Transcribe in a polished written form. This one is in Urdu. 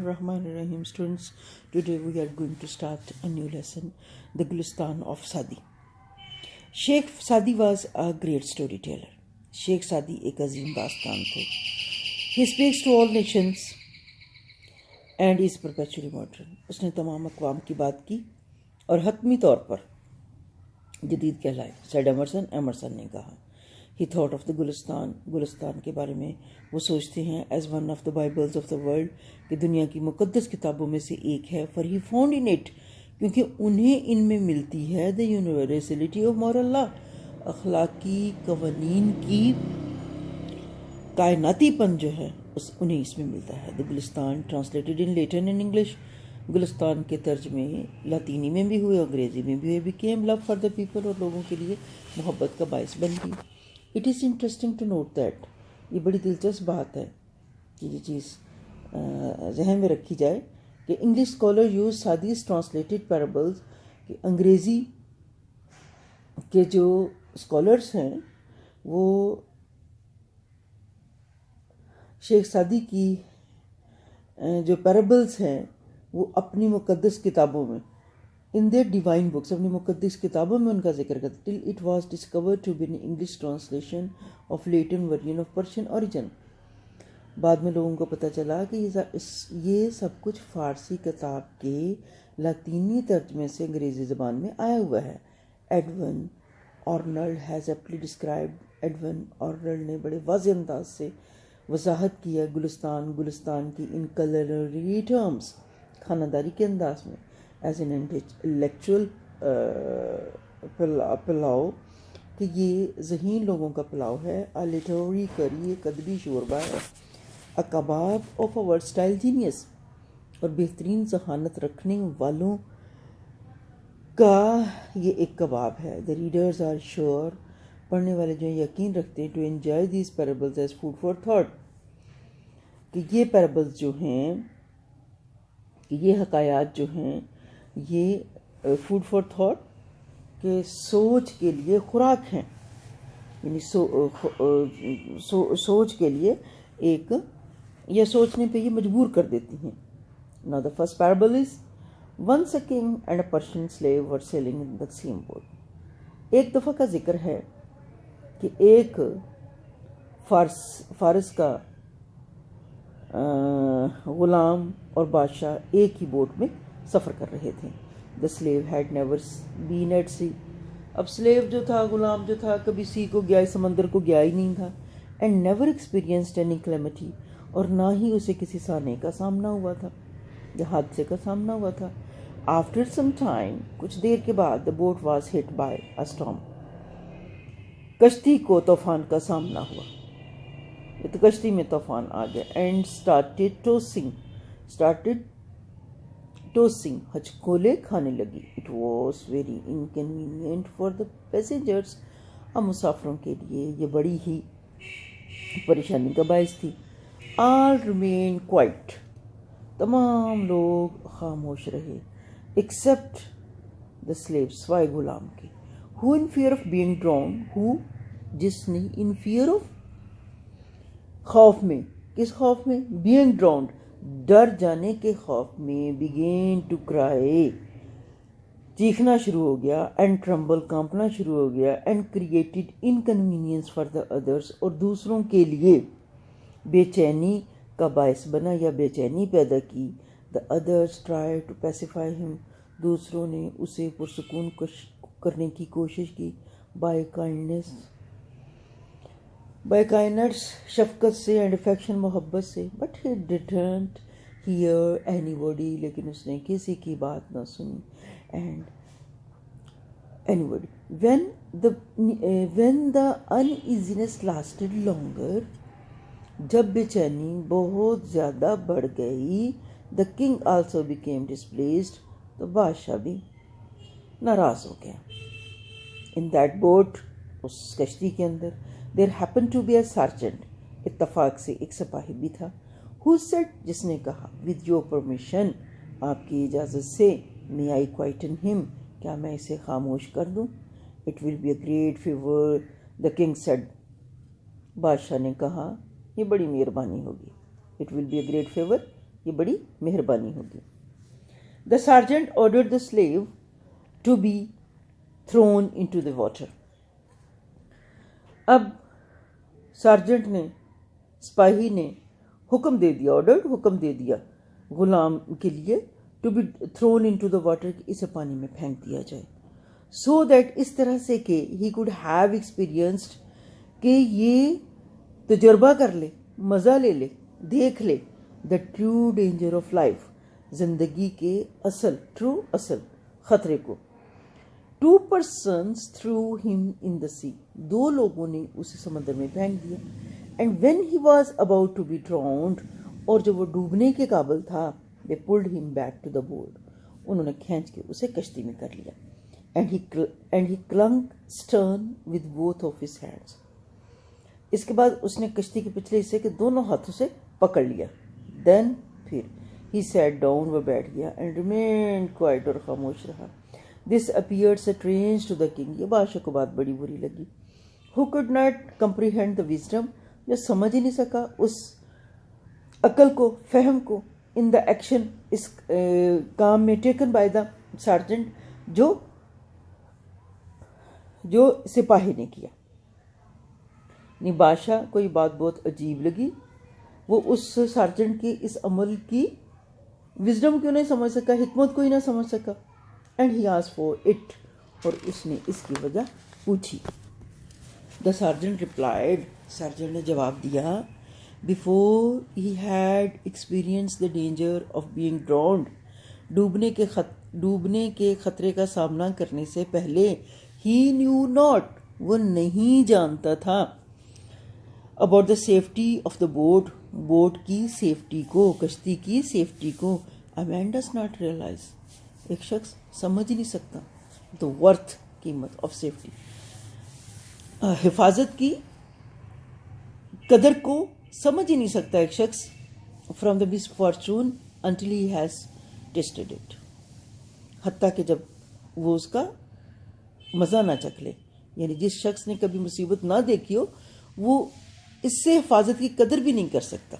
Bismillahirrahmanirrahim. Students, today we are going to start a new lesson, the Gulistan of Sadi. Sheikh Sadi was a great storyteller. Sheikh Sadi ایک عظیم داستان تھے. He speaks to all nations and is perpetually modern. اس نے تمام اقوام کی بات کی اور حتمی طور پر جدید کہلائے. سیڈ ایمرسن نے کہا. He thought of the گلستان کے بارے میں وہ سوچتے ہیں as one of the Bibles of the world کہ دنیا کی مقدس کتابوں میں سے ایک ہے. For he found in it کیونکہ انہیں ان میں ملتی ہے the universality of moral law اخلاقی قوانین کی کائناتی پن جو ہے انہیں اس میں ملتا ہے. The Gulistan translated in Latin and English گلستان کے ترجمے لاطینی میں بھی ہوئے انگریزی میں بھی ہوئے. became love for the people اور لوگوں کے لیے محبت کا باعث بن گئی. It is interesting to note that یہ بڑی دلچسپ بات ہے کہ یہ چیز ذہن میں رکھی جائے کہ انگلش اسکالر یوز سادیز ٹرانسلیٹڈ پیرابلز کہ انگریزی کے جو اسکالرس ہیں وہ شیخ سادی کی جو پیرابلز ہیں وہ اپنی مقدس کتابوں میں in their divine books اپنی مقدس کتابوں میں ان کا ذکر کرتے till it was discovered to be an English translation of Latin version of Persian origin. بعد میں لوگوں کو پتہ چلا کہ یہ سب کچھ فارسی کتاب کے لاطینی ترجمے سے انگریزی زبان میں آیا ہوا ہے. Edwin Arnold has aptly described Edwin Arnold نے بڑے واضح انداز سے وضاحت کی ہے گلستان کی ان culinary terms خانہ داری کے انداز میں ایز این انٹلیکچوئل پلاؤ کہ یہ ذہین لوگوں کا پلاؤ ہے. لٹریری کری ایک ادبی شوربہ ہے. کباب آف اے ورسٹائل جینیس اور بہترین ذہانت رکھنے والوں کا یہ ایک کباب ہے. دا ریڈرز آر شیور پڑھنے والے جو یقین رکھتے ہیں to enjoy these parables as food for thought کہ یہ پیرابلز جو ہیں کہ یہ حکایات جو ہیں یہ فوڈ فار تھاٹ کہ سوچ کے لیے خوراک ہیں یعنی سوچ کے لیے ایک یا سوچنے پہ یہ مجبور کر دیتی ہیں. Now the first parable is once a king and a Persian slave were sailing in the same boat. ایک دفعہ کا ذکر ہے کہ ایک فارس کا غلام اور بادشاہ ایک ہی بوٹ میں سفر کر رہے تھے. The slave had never been at sea. اب سلیو جو تھا غلام جو تھا کبھی سی کو گیا سمندر کو گیا ہی نہیں تھا. And never experienced any calamity اور نہ ہی اسے کسی سانے کا سامنا ہوا تھا یا حادثے کا سامنا ہوا تھا. After some time کچھ دیر کے بعد the boat was hit by a storm. کشتی کو طوفان کا سامنا ہوا. تو کشتی میں طوفان آ گیا. And started tossing ہچکولے کھانے لگی. It was very inconvenient for the passengers اب مسافروں کے لیے یہ بڑی ہی پریشانی کا باعث تھی. All remained quiet تمام لوگ خاموش رہے except the slave سوائے غلام کے. Who in fear of being drowned جس نے in fear of خوف میں کس خوف میں being drowned ڈر جانے کے خوف میں began to cry چیخنا شروع ہو گیا and tremble کانپنا شروع ہو گیا and created inconvenience for the others اور دوسروں کے لیے بے چینی کا باعث بنا یا بے چینی پیدا کی. The others tried to pacify him دوسروں نے اسے پرسکون کرنے کی کوشش کی by kindness شفقت سے and affection محبت سے. But he didn't hear anybody لیکن اس نے کسی کی بات نہ سنی. And anybody when the uneasiness lasted longer جب بے چینی بہت زیادہ بڑھ گئی the king also became displeased تو بادشاہ بھی ناراض ہو گیا. In that boat اس کشتی کے اندر there happened to be a sergeant اتفاق سے ایک سپاہی بھی تھا. who said جس نے کہا with your permission آپ کی اجازت سے may I quieten him کیا میں اسے خاموش کر دوں. it will be a great favor the king said بادشاہ نے کہا یہ بڑی مہربانی ہوگی. it will be a great favor یہ بڑی مہربانی ہوگی. The sergeant ordered the slave to be thrown into the water. اب سارجنٹ نے سپاہی نے حکم دے دیا, آرڈر حکم دے دیا غلام کے لیے to be thrown into the water, کہ اسے پانی میں پھینک دیا جائے, سو دیٹ اس طرح سے کہ ہی کوڈ ہیو ایکسپیرینسڈ, کہ یہ تجربہ کر لے, مزہ لے لے, دیکھ لے the true danger of life, زندگی کے اصل خطرے کو. 2 persons threw him in the sea, 2 لوگوں نے اسے سمندر میں پھینک دیا. And when he was about to be drowned, اور جب وہ ڈوبنے کے قابل تھا, they pulled him back to the boat, انہوں نے کھینچ کے اسے کشتی میں کر لیا. And he clung stern with both of his hands, اس کے بعد اس نے کشتی کے پچھلے حصے کے دونوں ہاتھوں سے پکڑ لیا. Then پھر he sat down, وہ بیٹھ گیا, and remained quiet, اور خاموش رہا. This appeared strange to the king, یہ بادشاہ کو بات بڑی بری لگی. Who could not comprehend the wisdom, جو سمجھ ہی نہیں سکا اس عقل کو, فہم کو, in the action, اس کام میں, taken by the sergeant, جو سپاہی نے کیا. نہیں, بادشاہ کو یہ بات بہت عجیب لگی, وہ اس سارجنٹ کے اس عمل کی وزڈم کیوں نہیں سمجھ سکا, حکمت کو ہی نہ سمجھ سکا. And he asked for it, اور اس نے اس کی وجہ پوچھی. دا سارجنٹ ریپلائڈ, سارجنٹ نے جواب دیا, before he had experience the danger of being ڈراؤنڈ, ڈوبنے کے خطرے کا سامنا کرنے سے پہلے, ہی نیو ناٹ, وہ نہیں جانتا تھا, about the safety of the boat, boat کی سیفٹی کو, کشتی کی سیفٹی کو. A man does not realize, ایک شخص سمجھ نہیں سکتا the worth, قیمت of safety, حفاظت کی قدر کو سمجھ ہی نہیں سکتا ایک شخص, from the misfortune until he has tasted it, حتیٰ کہ جب وہ اس کا مزہ نہ چکھ لے. یعنی جس شخص نے کبھی مصیبت نہ دیکھی ہو, وہ اس سے حفاظت کی قدر بھی نہیں کر سکتا.